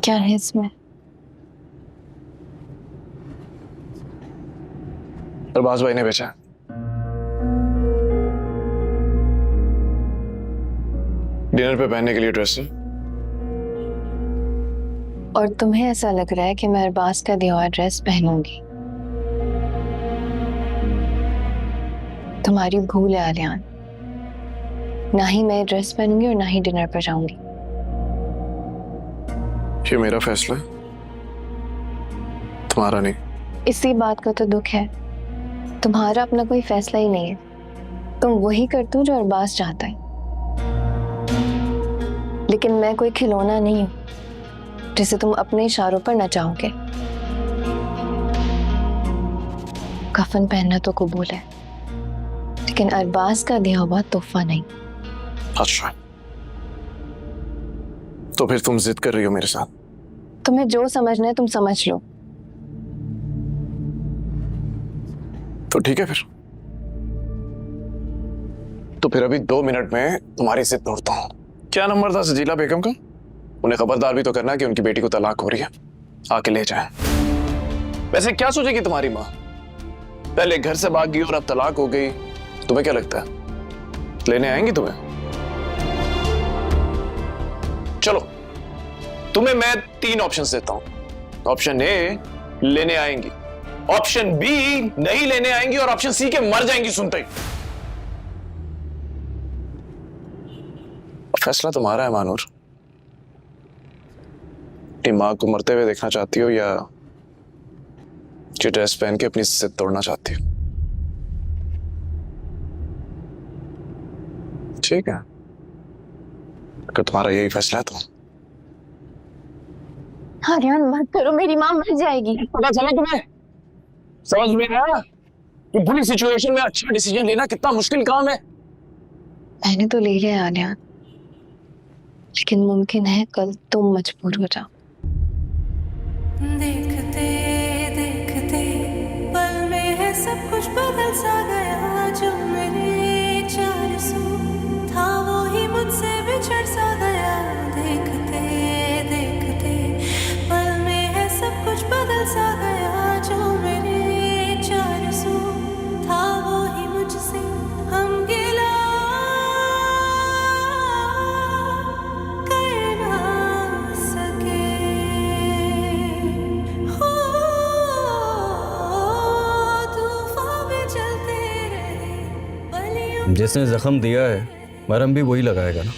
क्या है इसमें? अरबाज भाई ने बेचा है। डिनर पे पहनने के लिए ड्रेस है। और तुम्हें ऐसा लग रहा है कि मैं अरबाज का दिया हुआ ड्रेस पहनूंगी? तुम्हारी भूल है आलियान। ना ही मैं ड्रेस पहनूंगी और ना ही डिनर पर जाऊंगी। ये मेरा फैसला है, तुम्हारा नहीं। इसी बात का तो दुख है, तुम्हारा अपना कोई फैसला ही नहीं है। तुम वही करते हो जो अरबाज चाहता है। लेकिन मैं कोई खिलौना नहीं हूं जिसे तुम अपने इशारों पर नचाओगे। कफन पहनना तो कबूल है, लेकिन अरबाज का दिया हुआ तोहफा नहीं। अच्छा, तो फिर तुम जिद कर रही हो मेरे साथ? तुम्हें जो समझना है तुम समझ लो। तो ठीक है फिर। तो फिर अभी 2 मिनट में तुम्हारी जिद तोड़ता हूं। क्या नंबर था सजीला बेगम का? उन्हें खबरदार भी तो करना कि उनकी बेटी को तलाक हो रही है, आके ले जाए। वैसे क्या सोचेगी तुम्हारी माँ? पहले घर से भाग गई और अब तलाक हो गई। तुम्हें क्या लगता है लेने आएंगी तुम्हें? चलो, तुम्हें मैं 3 ऑप्शन देता हूं। ऑप्शन ए, लेने आएंगी। ऑप्शन बी, नहीं लेने आएंगी। और ऑप्शन सी के मर जाएंगी सुनते ही। फैसला तुम्हारा है मानूर। अपनी मां को मरते हुए देखना चाहती हो या ये ड्रेस पहन के अपनी जिद तोड़ना चाहती हो? ठीक है, अगर तुम्हारा यही फैसला है तो। हाँ ध्यान मत करो, मेरी माँ मर जाएगी। पता चला तुम्हें? समझ में आया कि बुरी सिचुएशन में अच्छा डिसीजन लेना कितना मुश्किल काम है? मैंने तो ले लिया आलियान, लेकिन मुमकिन है कल तुम मजबूर हो जाओ। देखते देखते पल में है सब कुछ बदल सा गया। जो मेरे 400 था वो ही मुझसे बिछड़ सा गया। देखते देखते पल में है सब कुछ बदल सा गया। जो मेरे 400 था वो ही मुझसे हम गिला कर ना सके। हो तूफान में चलते रहे बलियों। जिसने जख्म दिया है मरहम भी वही लगाएगा ना।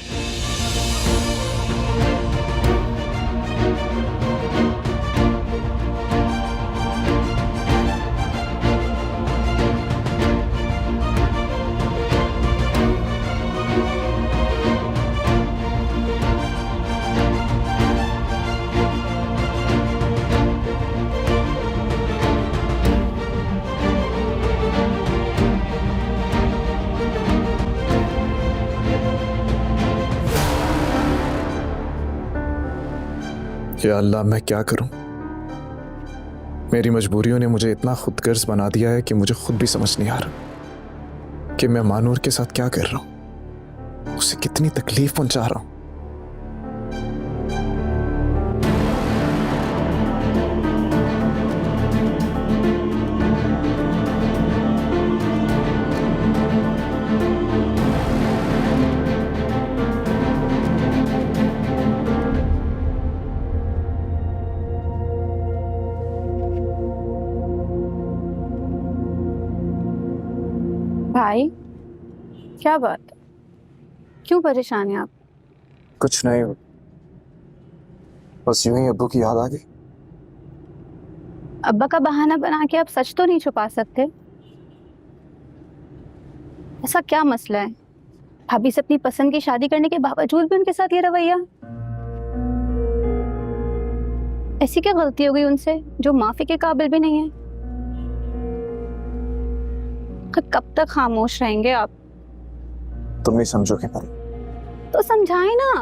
या अल्लाह, मैं क्या करूं? मेरी मजबूरियों ने मुझे इतना खुदगर्ज बना दिया है कि मुझे खुद भी समझ नहीं आ रहा कि मैं मानूर के साथ क्या कर रहा हूं, उसे कितनी तकलीफ पहुंचा रहा हूं। भाई, क्या बात है? क्यों परेशान है आप? कुछ नहीं, बस यूं ही अब्बू की याद आ गई। अब्बा का बहाना बना के आप सच तो नहीं छुपा सकते। ऐसा क्या मसला है? भाभी से अपनी पसंद की शादी करने के बावजूद भी उनके साथ ये रवैया। ऐसी क्या गलती हो गई उनसे जो माफी के काबिल भी नहीं है? कब तक खामोश रहेंगे आप? तुम नहीं समझोगे पर। तो समझाए ना।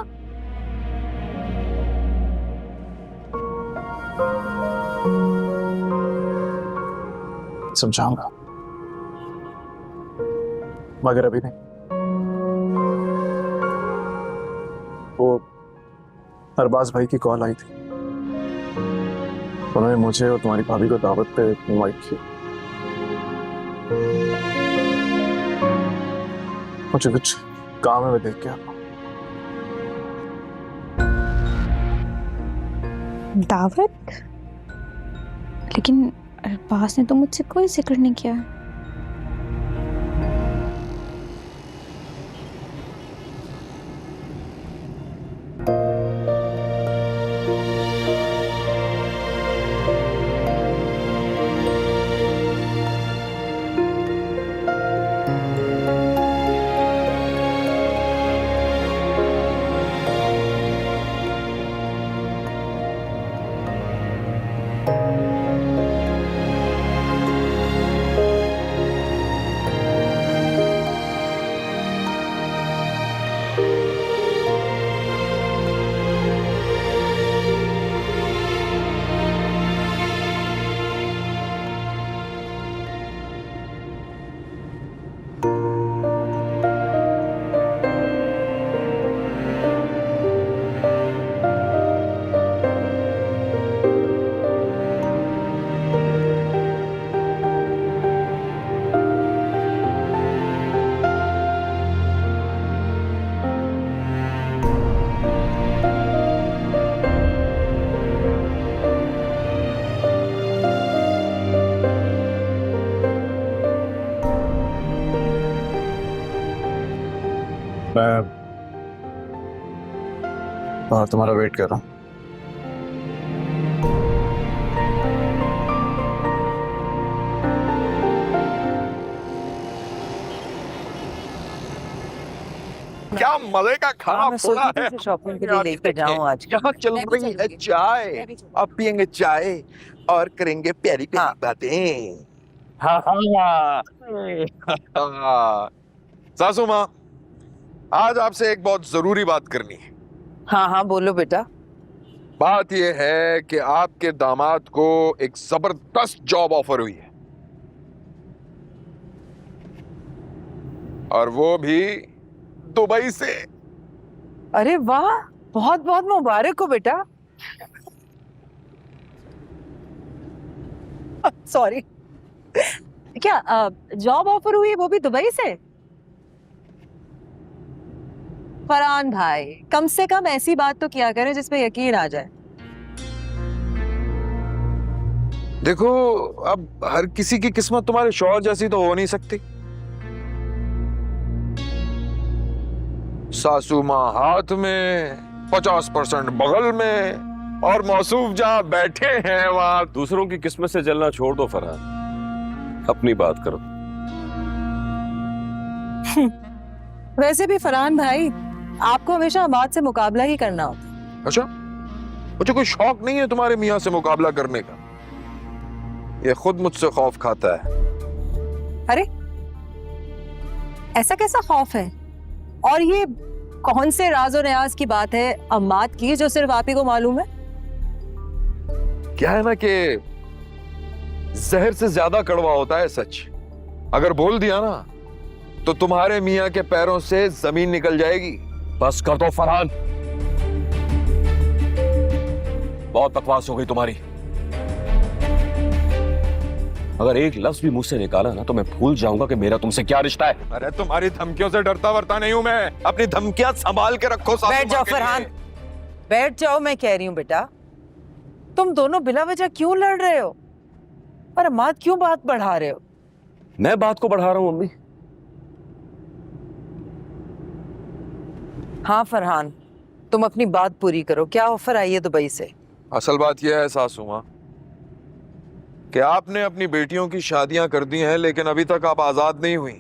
समझाऊंगा, मगर अभी नहीं। वो अरबाज भाई की कॉल आई थी, उन्होंने मुझे और तुम्हारी भाभी को दावत पे इनवाइट किया। मुझे कुछ काम है, मैं देख के आता हूँ। दावत? लेकिन अरबाज ने तो मुझसे कोई जिक्र नहीं किया। मैं बाहर तुम्हारा वेट कर रहा हूँ। क्या मजे का खाना पड़ा है। शॉपिंग के लिए लेके जाऊं आज। यहाँ चल रही है चाय, अब पियेंगे चाय और करेंगे प्यारी प्यारी बातें। हाँ हाँ। सासू माँ, आज आपसे एक बहुत जरूरी बात करनी है। हाँ हाँ बोलो बेटा। बात यह है कि आपके दामाद को एक जबरदस्त जॉब ऑफर हुई है, और वो भी दुबई से। अरे वाह, बहुत बहुत मुबारक हो बेटा। सॉरी, क्या जॉब ऑफर हुई है, वो भी दुबई से? फरहान भाई, कम से कम ऐसी बात तो किया करें जिसमें यकीन आ जाए। देखो, अब हर किसी की किस्मत तुम्हारे शौहर जैसी तो हो नहीं सकती। सासू माँ हाथ में, 50% बगल में, और मौसूफ जहाँ बैठे हैं वहां। दूसरों की किस्मत से जलना छोड़ दो फरहान, अपनी बात करो। वैसे भी फरहान भाई, आपको हमेशा बात से मुकाबला ही करना होता। अच्छा, मुझे कोई शौक नहीं है तुम्हारे मियाँ से मुकाबला करने का। ये खुद मुझसे खौफ खाता है। अरे ऐसा कैसा खौफ है? और ये कौन से राज़ो न्याज की बात है अम्मात की जो सिर्फ आप ही को मालूम है? क्या है ना कि जहर से ज्यादा कड़वा होता है सच। अगर बोल दिया ना तो तुम्हारे मियाँ के पैरों से जमीन निकल जाएगी। बस कर दो फरहान, बहुत बकवास हो गई तुम्हारी। अगर एक लफ्ज भी मुझसे निकाला ना तो मैं भूल जाऊंगा कि मेरा तुमसे क्या रिश्ता है। अरे तुम्हारी धमकियों से डरता वरता नहीं हूं मैं। अपनी धमकियां संभाल के रखो। बैठ जाओ फरहान, बैठ जाओ। मैं कह रही हूँ बेटा, तुम दोनों बिला वजह क्यों लड़ रहे हो और अम्मात क्यों बात बढ़ा रहे हो? मैं बात को बढ़ा रहा हूं मम्मी? हाँ फरहान, तुम अपनी बात पूरी करो। क्या ऑफर आई है दुबई से? असल बात यह है सासू माँ कि आपने अपनी बेटियों की शादियां कर दी हैं, लेकिन अभी तक आप आजाद नहीं हुई।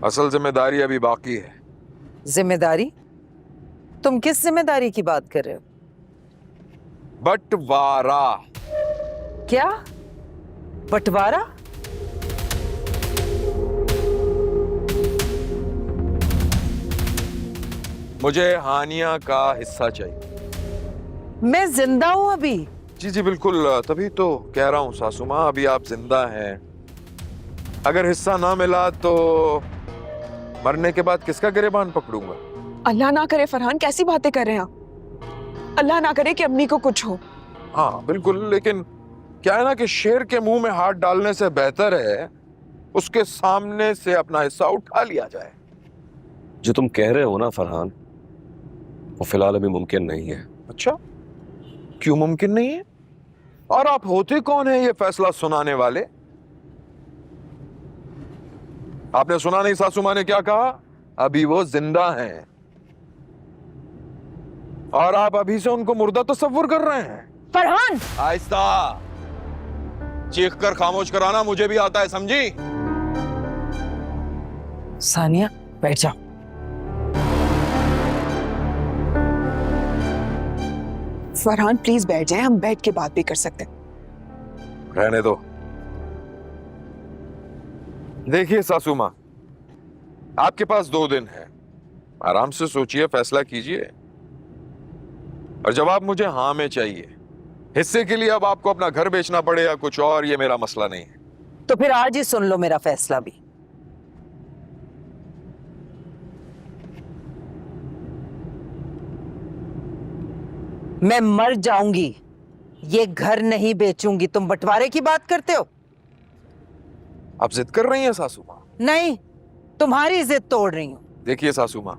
असल जिम्मेदारी अभी बाकी है। जिम्मेदारी? तुम किस जिम्मेदारी की बात कर रहे हो? बंटवारा। क्या बंटवारा? मुझे हानिया का हिस्सा चाहिए। मैं जिंदा हूं अभी? जी जी बिल्कुल, तभी तो कह रहा हूं सासू माँ, अभी आप जिंदा हैं। अगर हिस्सा ना मिला तो मरने के बाद किसका गिरेबान पकड़ूंगा? अल्लाह ना करे फरहान, कैसी बातें कर रहे हैं आप? अल्लाह ना करे कि अम्मी को कुछ हो। हाँ बिल्कुल, लेकिन क्या है ना कि शेर के मुंह में हाथ डालने से बेहतर है उसके सामने से अपना हिस्सा उठा लिया जाए। जो तुम कह रहे हो ना फरहान, वो फिलहाल अभी मुमकिन नहीं है। अच्छा, क्यों मुमकिन नहीं है? और आप होते कौन है ये फैसला सुनाने वाले? आपने सुना नहीं सासू माँ ने क्या कहा? अभी वो जिंदा हैं और आप अभी से उनको मुर्दा तस्वुर कर रहे हैं। फरहान, आहिस्ता, चीख कर खामोश कराना मुझे भी आता है, समझी? सानिया बैठ जाओ। फरहान प्लीज बैठ जाएं, हम बैठ के बात भी कर सकते हैं। रहने दो। देखिए सासू माँ, आपके पास 2 दिन है, आराम से सोचिए, फैसला कीजिए। और जवाब मुझे हाँ में चाहिए। हिस्से के लिए अब आपको अपना घर बेचना पड़े या कुछ और, ये मेरा मसला नहीं है। तो फिर आज ही सुन लो मेरा फैसला भी। मैं मर जाऊंगी, ये घर नहीं बेचूंगी। तुम बंटवारे की बात करते हो? आप जिद कर रही हैं सासू माँ? नहीं, तुम्हारी जिद तोड़ रही हूं। देखिए सासू माँ,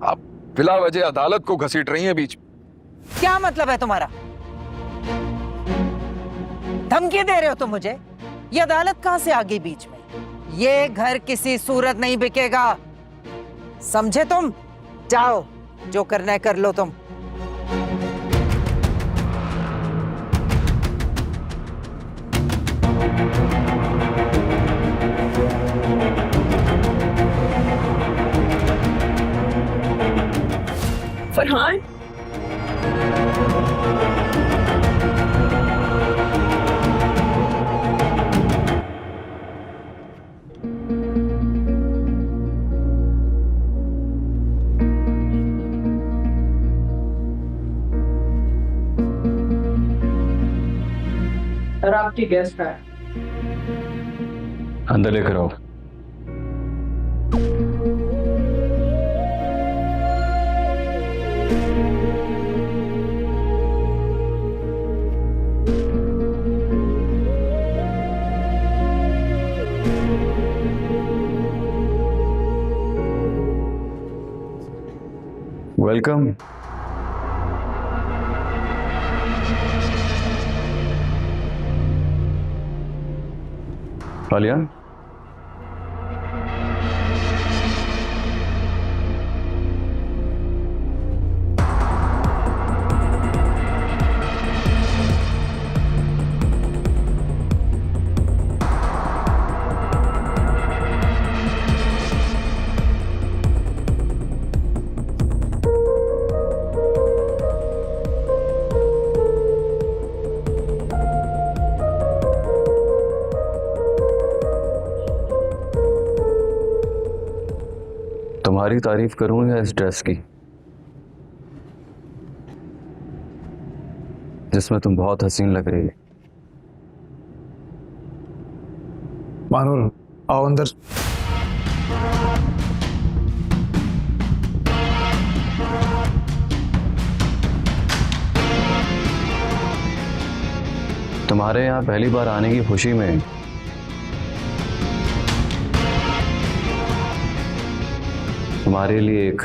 आप बिला वजह अदालत को घसीट रही हैं बीच में। क्या मतलब है तुम्हारा? धमकी दे रहे हो तुम मुझे? ये अदालत कहां से आ गई बीच में? ये घर किसी सूरत नहीं बिकेगा, समझे तुम? जाओ, जो करना है कर लो तुम। फरहान, सर आपकी गेस्ट है। अंदर लेकर आओ। वेलकम। आलिया, तुम्हारी तारीफ करूंगा इस ड्रेस की, जिसमें तुम बहुत हसीन लग रही है। मानूर, आओ अंदर। तुम्हारे यहाँ पहली बार आने की खुशी में तुम्हारे लिए एक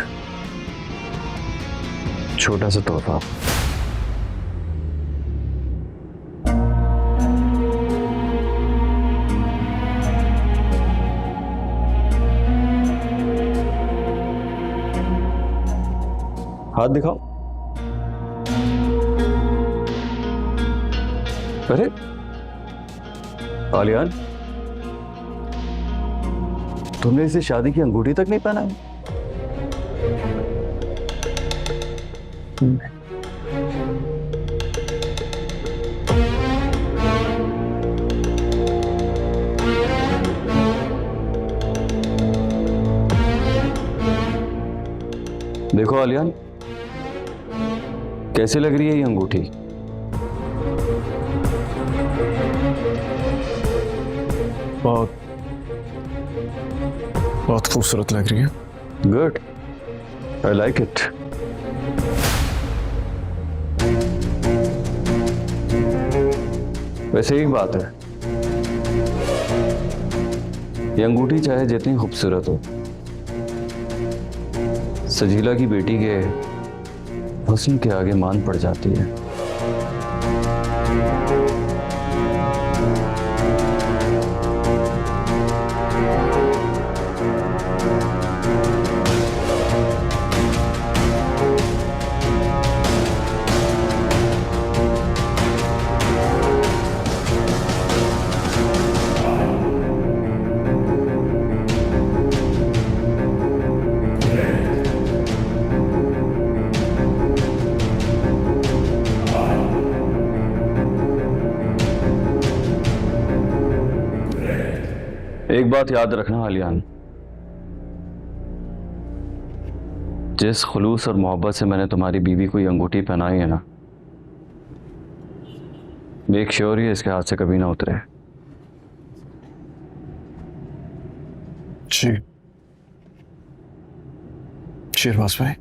छोटा सा तोहफा। हाथ दिखाओ। अरे आलियान, तुमने इसे शादी की अंगूठी तक नहीं पहना है? देखो आलियान, कैसी लग रही है ये अंगूठी? बहुत बहुत खूबसूरत लग रही है। Good, I like it. वैसे एक बात है, ये अंगूठी चाहे जितनी खूबसूरत हो, सजीला की बेटी के हुस्न के आगे मान पड़ जाती है। एक बात याद रखना आलियान, जिस खुलूस और मोहब्बत से मैंने तुम्हारी बीवी को ये अंगूठी पहनाई है ना, मेक श्योर ये इसके हाथ से कभी ना उतरे। जी शेरवास भाई,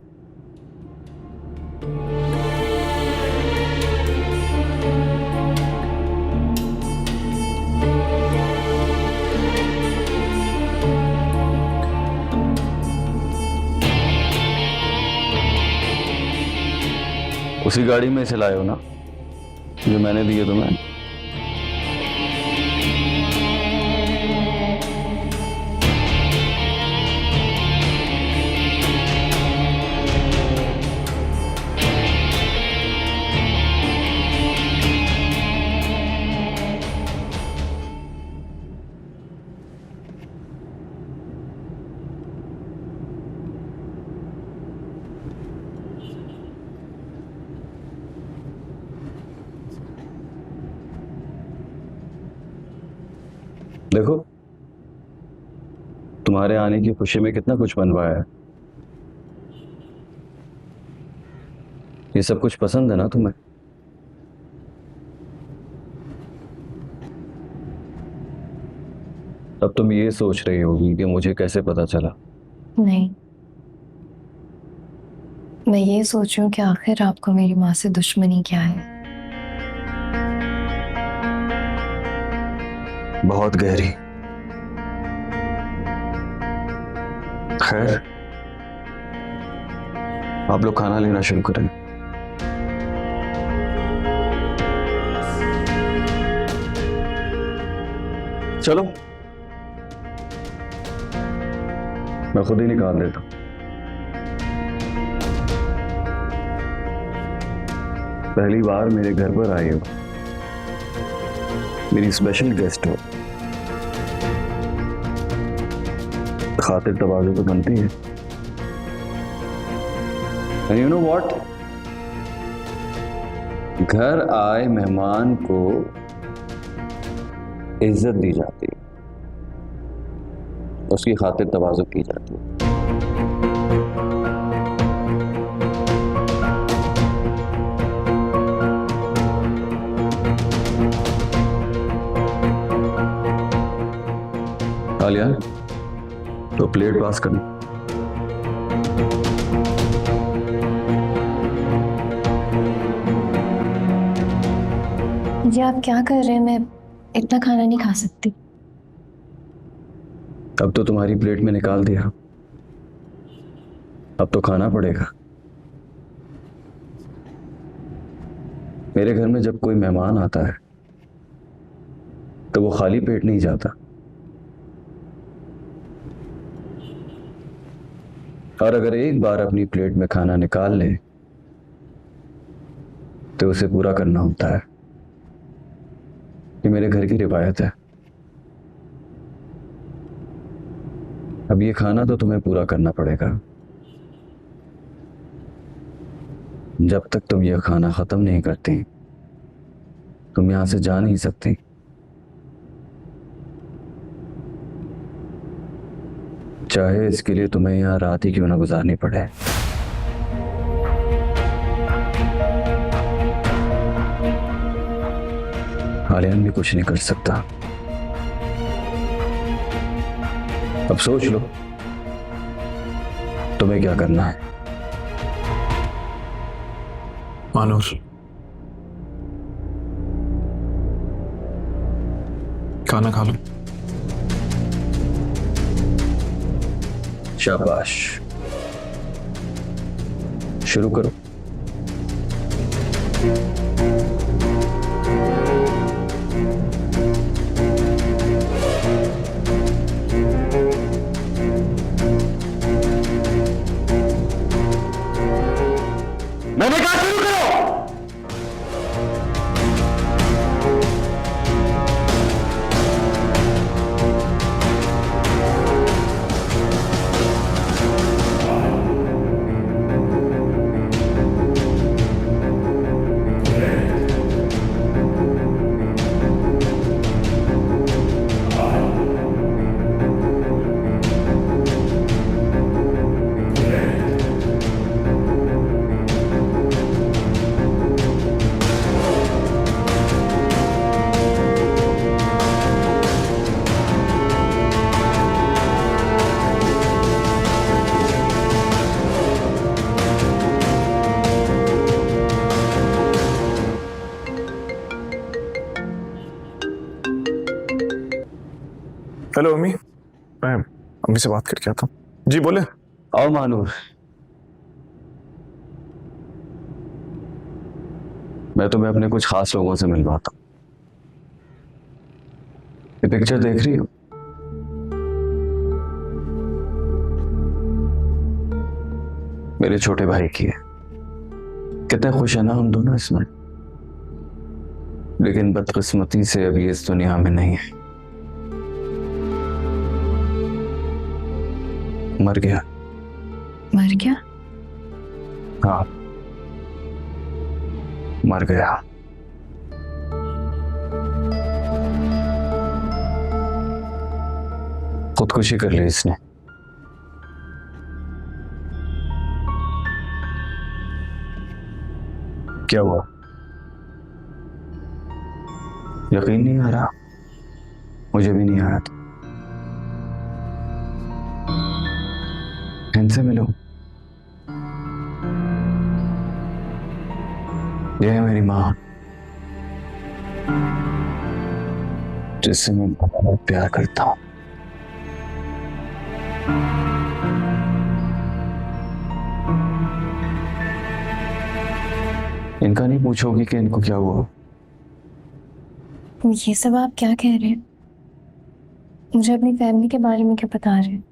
उसी गाड़ी में इसे लाए हो ना जो मैंने दी है तुम्हें? देखो, तुम्हारे आने की खुशी में कितना कुछ बनवाया है। ये सब कुछ पसंद है ना तुम्हें? अब तुम ये सोच रही होगी कि मुझे कैसे पता चला। नहीं, मैं ये सोच रही हूँ कि आखिर आपको मेरी माँ से दुश्मनी क्या है। बहुत गहरी। खैर, आप लोग खाना लेना शुरू करें। चलो, मैं खुद ही निकाल देता हूं। पहली बार मेरे घर पर आए हो, मेरी स्पेशल गेस्ट हो, खातिर तवाज़ु तो बनती है। एंड यू नो व्हाट, घर आए मेहमान को इज्जत दी जाती है, उसकी खातिर तवाज़ु की जाती है। आलिया, तो प्लेट पास करना। जी आप क्या कर रहे हैं? मैं इतना खाना नहीं खा सकती। अब तो तुम्हारी प्लेट में निकाल दिया, अब तो खाना पड़ेगा। मेरे घर में जब कोई मेहमान आता है तो वो खाली पेट नहीं जाता, और अगर एक बार अपनी प्लेट में खाना निकाल ले तो उसे पूरा करना होता है। ये मेरे घर की रिवायत है। अब ये खाना तो तुम्हें पूरा करना पड़ेगा। जब तक तुम ये खाना खत्म नहीं करती, तुम यहां से जा नहीं सकती। चाहे इसके लिए तुम्हें यहाँ रात ही क्यों ना गुजारनी पड़े। आलियान भी कुछ नहीं कर सकता। अब सोच लो, तुम्हें क्या करना है? मानूर, खाना खा लो। शाबाश, शुरू करो। मैंने कहा शुरू करो। हेलो अम्मी, मैं अम्मी से बात करके आता हूँ। जी बोले। आओ मानूर, मैं तुम्हें अपने कुछ खास लोगों से मिलवाता हूं। ये पिक्चर देख रही हो? मेरे छोटे भाई की है। कितने खुश है ना हम दोनों इसमें, लेकिन बदकिस्मती से अभी इस दुनिया में नहीं है। मर गया। मर गया? हाँ, मर गया। खुदकुशी कर ली इसने। क्या हुआ? यकीन नहीं आ रहा? मुझे भी नहीं आ रहा था। इनसे मिलो। ये है मेरी माँ, जिससे मैं बहुत प्यार करता हूँ। इनका नहीं पूछोगी कि इनको क्या हुआ? ये सब आप क्या कह रहे हैं? मुझे अपनी फैमिली के बारे में क्या बता रहे हैं?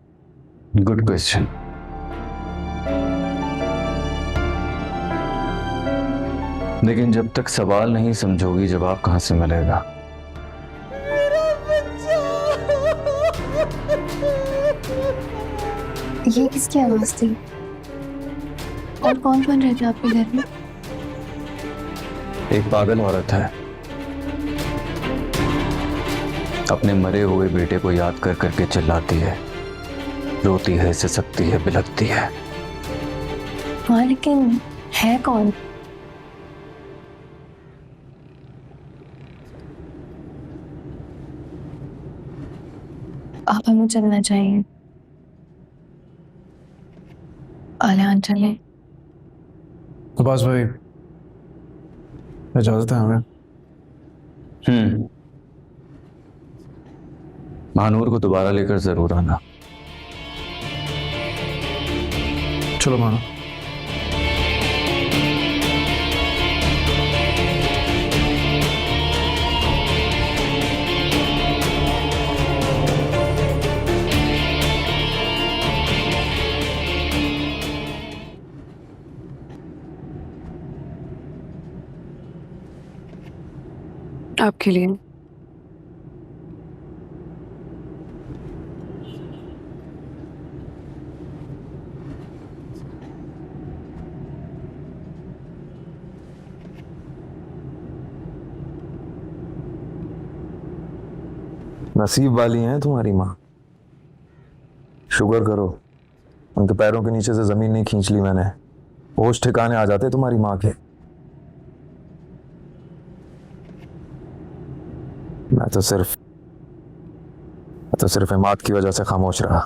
Good question. लेकिन जब तक सवाल नहीं समझोगी, जवाब कहां से मिलेगा? ये किसकी आवाज थी? और कौन कौन रहता है आपके घर में? एक पागल औरत है, अपने मरे हुए बेटे को याद कर करके चिल्लाती है, रोती है, सिसकती है, बिलखती है। हाँ, लेकिन है कौन? आप हमें चलना चाहिए। आलियान चले। अब्बास भाई, इजाजत है हमें? महानूर को दोबारा लेकर जरूर आना। चलो मानो। आपके लिए। नसीब वाली हैं तुम्हारी माँ। शुक्र करो उनके पैरों के नीचे से जमीन नहीं खींच ली मैंने। होश ठिकाने आ जाते तुम्हारी माँ के। मैं तो सिर्फ इमाद की वजह से खामोश रहा।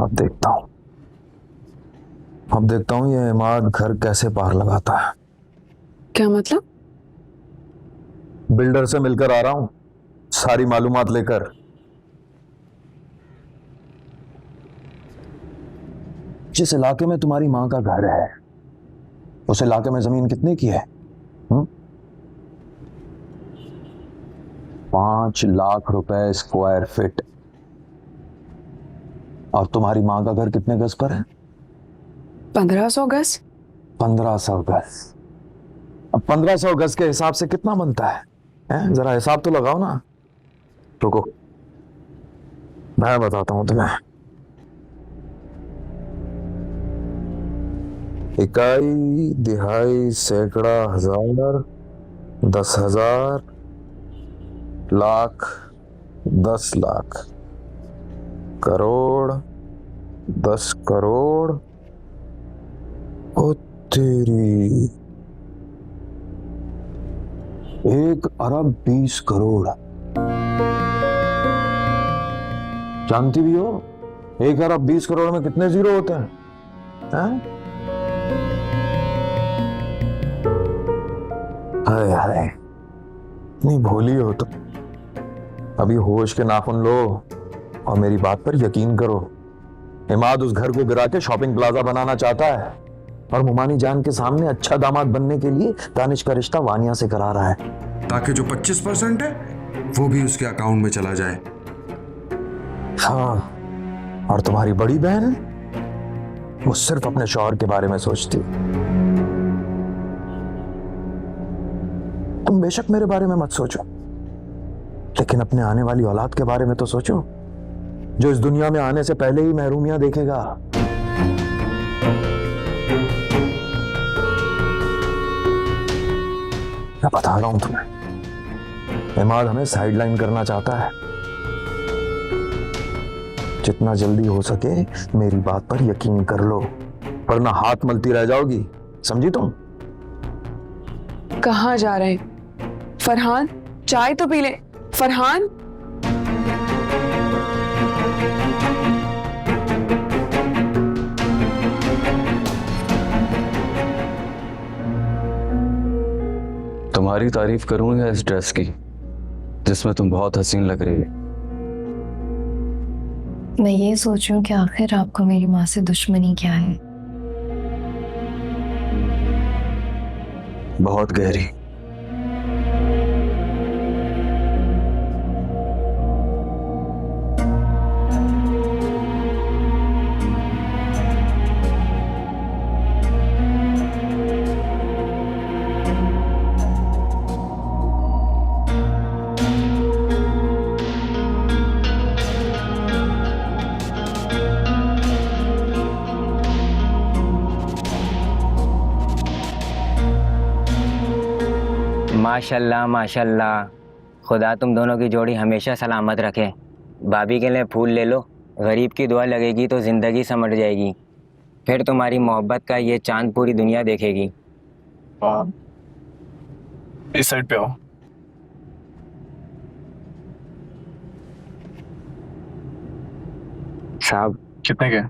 अब देखता हूं। अब देखता हूँ ये इमाद घर कैसे पार लगाता है। क्या मतलब? बिल्डर से मिलकर आ रहा हूँ, सारी मालूमात लेकर। जिस इलाके में तुम्हारी माँ का घर है, उस इलाके में जमीन कितने की है? 5 लाख रुपए स्क्वायर फीट। और तुम्हारी माँ का घर कितने गज पर है? 1500 गज। 1500 गज। अब 1500 गज के हिसाब से कितना बनता है, हैं? जरा हिसाब तो लगाओ ना। रुको, मैं बताता हूं तुम्हें। इकाई, दिहाई, सैकड़ा, हजार, 10,000, लाख, 10 लाख, करोड़, 10 करोड़। ओ तेरी, 1 अरब 20 करोड़। जानती भी हो 1 अरब 20 करोड़ में कितने जीरो होते हैं, हैं? हाय हाय, इतनी भोली हो तुम। अभी होश के नाखून लो और मेरी बात पर यकीन करो। इमाद उस घर को गिरा के शॉपिंग प्लाजा बनाना चाहता है और मुमानी जान के सामने अच्छा दामाद बनने के लिए दानिश का रिश्ता वानिया से करा रहा है, ताकि जो 25% है वो भी उसके अकाउंट में चला जाए। हाँ, और तुम्हारी बड़ी बहन वो सिर्फ अपने शौहर के बारे में सोचती। तुम बेशक मेरे बारे में मत सोचो, लेकिन अपने आने वाली औलाद के बारे में तो सोचो, जो इस दुनिया में आने से पहले ही महरूमियां देखेगा। मैं बता रहा हूं तुम्हें, इमाद हमें साइडलाइन करना चाहता है। जितना जल्दी हो सके मेरी बात पर यकीन कर लो, वरना हाथ मलती रह जाओगी, समझी तुम? कहाँ जा रहे हैं? फरहान, चाय तो पी ले। फरहान, तुम्हारी तारीफ करूंगा इस ड्रेस की, जिसमें तुम बहुत हसीन लग रही है। मैं ये सोच रही हूँ कि आखिर आपको मेरी माँ से दुश्मनी क्या है? बहुत गहरी। माशाल्लाह माशाल्लाह, खुदा तुम दोनों की जोड़ी हमेशा सलामत रखे। भाभी के लिए फूल ले लो, गरीब की दुआ लगेगी तो ज़िंदगी समझ जाएगी। फिर तुम्हारी मोहब्बत का ये चांद पूरी दुनिया देखेगी। इस साइड पे आओ। साहब, कितने के?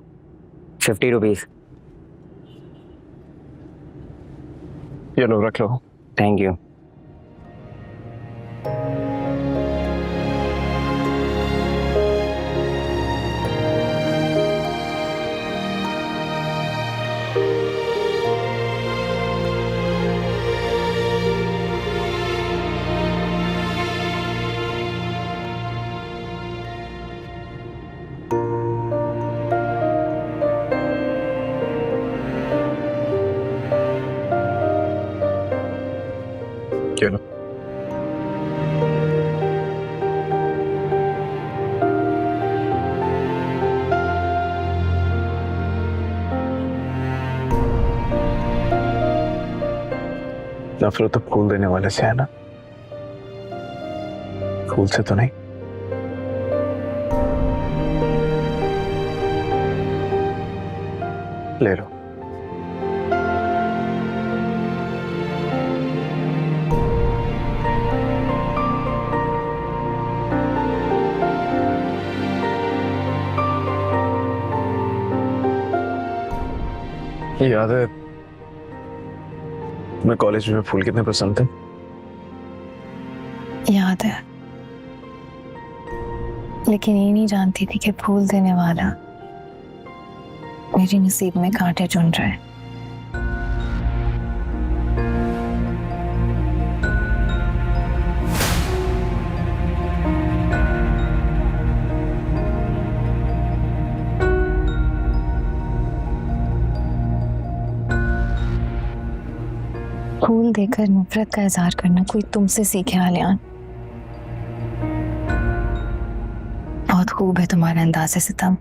50 रुपीज़। ये लो, रख लो। Thank you. चलो, नफरत तो फूल देने वाले से है ना, फूल से तो नहीं। ले लो। याद है मैं कॉलेज में फूल कितने पसंद थे? याद है, लेकिन ये नहीं जानती थी कि फूल देने वाला मेरी नसीब में कांटे चुन रहा है। फूल देकर नफरत का इजहार करना कोई तुमसे सीखे आलियान। बहुत खूब है तुम्हारा अंदाज़े सितम।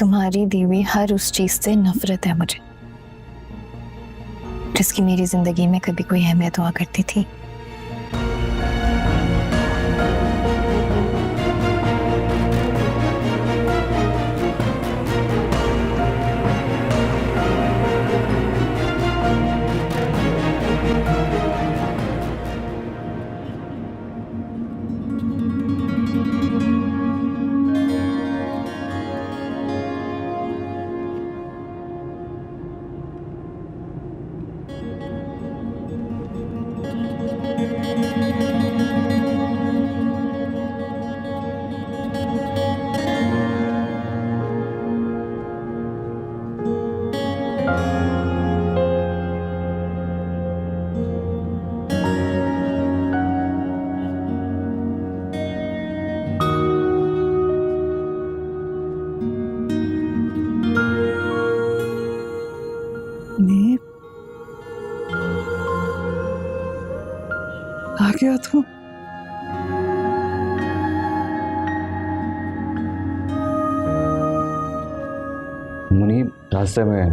तुम्हारी दी हुई हर उस चीज से नफरत है मुझे जिसकी मेरी जिंदगी में कभी कोई अहमियत हुआ करती थी। आ गया तू? मुनीब रास्ते में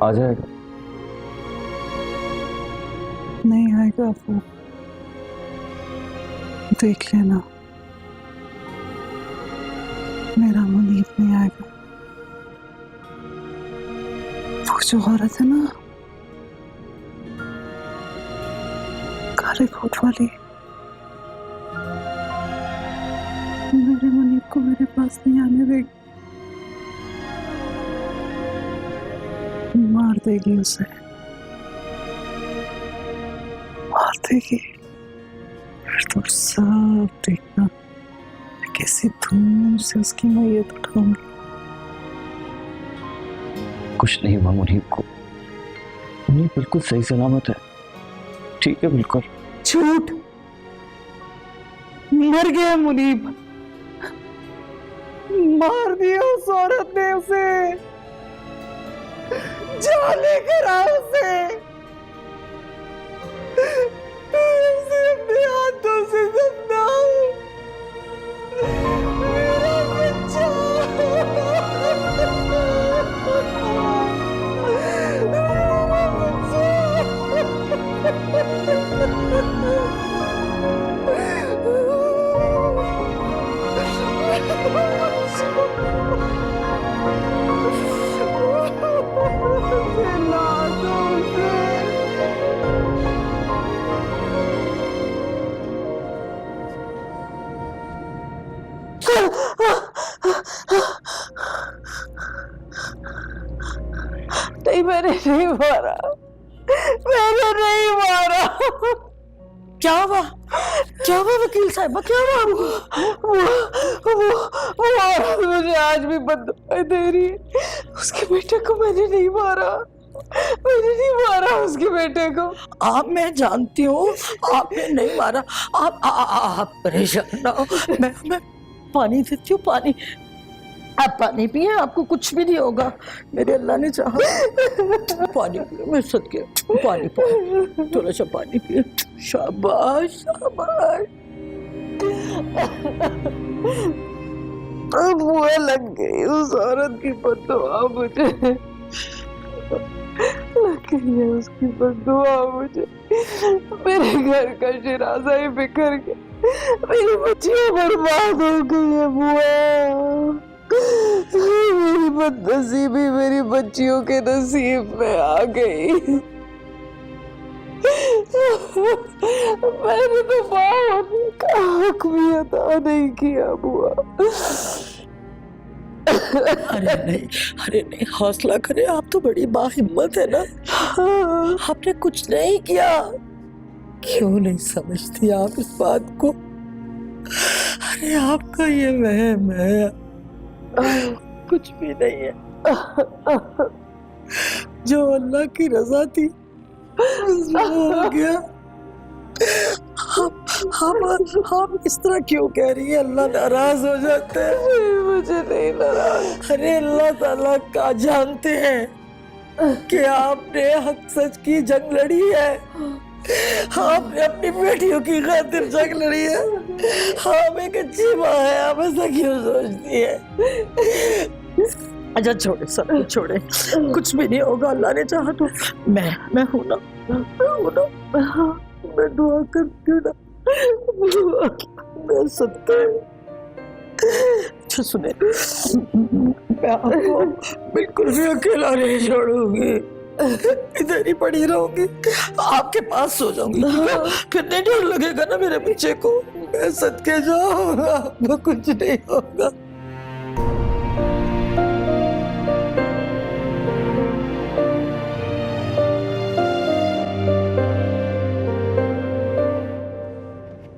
आ जाएगा। नहीं आएगा वो, देख लेना मेरा मुनीब नहीं आएगा। वो जो औरत है ना काले कोट वाली, मेरे मुनीब को मेरे पास नहीं आने देगी, मार देगी उसे, मार देगी। फिर तो सब देखना कैसी धूम से उसकी मैयत उठाऊंगी। कुछ नहीं हुआ मुनीब को, मुनीब बिल्कुल सही सलामत है, ठीक है बिल्कुल। झूठ, मर गया मुनीब, मार दिया उस औरत ने उसे, जा लेकर आ उसे अपने हाथों से समझाओ। मेरा बच्चा, नहीं मैंने नहीं मारा, मैंने नहीं मारा। क्या हुआ, क्या हुआ वकील साहब, क्या हुआ? वो औरत मुझे आज भी बददुआएं दे रही है। उसके बेटे को मैंने नहीं मारा, मैंने नहीं मारा उसके बेटे को। आप, मैं जानती हूँ आपने नहीं मारा। आप परेशान ना हो, मैं पानी देती हूँ, पानी, आप पानी पिए, आपको कुछ भी नहीं होगा, मेरे अल्लाह ने चाहा। पानी पिए, मैं सदके, पानी पिए, थोड़ा सा पानी पिए। शाबाश शाबाश। बुआ लग गई उस औरत की बददुआ मुझे, लग गई है उसकी बददुआ मुझे। मेरे घर का शिराजा ही बिखर गया, मेरी बच्चियां बर्बाद हो गई है बुआ। मेरी बदनसीबी मेरी बच्चियों के नसीब में आ गई। मैंने तो माँ होने का हक भी अदा नहीं किया बुआ। अरे नहीं, हौसला करें, आप तो बड़ी बाहिम्मत है ना। आपने कुछ नहीं किया। क्यों नहीं समझती आप इस बात को? अरे आपका ये वहम है, कुछ भी नहीं है। जो अल्लाह की रजा थी वो हो गया। हम इस तरह क्यों कह रही है? अल्लाह नाराज हो जाते हैं। मुझे नहीं नाराज। अरे अल्लाह ताला का जानते हैं कि आपने हक सच की जंग लड़ी है, आपने अपनी बेटियों की खातिर जंग लड़ी है। हम एक अच्छी माँ है, आप ऐसा क्यों सोचती है? अच्छा छोड़े, सब कुछ छोड़े, कुछ भी नहीं होगा। अल्लाह ने चाहा तो मैं हूं ना, मैं दुआ करती हूँ ना, मैं सत्य। अच्छा सुने, मैं आपको बिल्कुल भी अकेला नहीं छोड़ूंगी, इधर ही पड़ी रहूंगी, आपके पास सो जाऊंगी। फिर नहीं डर लगेगा ना मेरे बच्चे को। मैं सदके जाऊंगा, आपको कुछ नहीं होगा।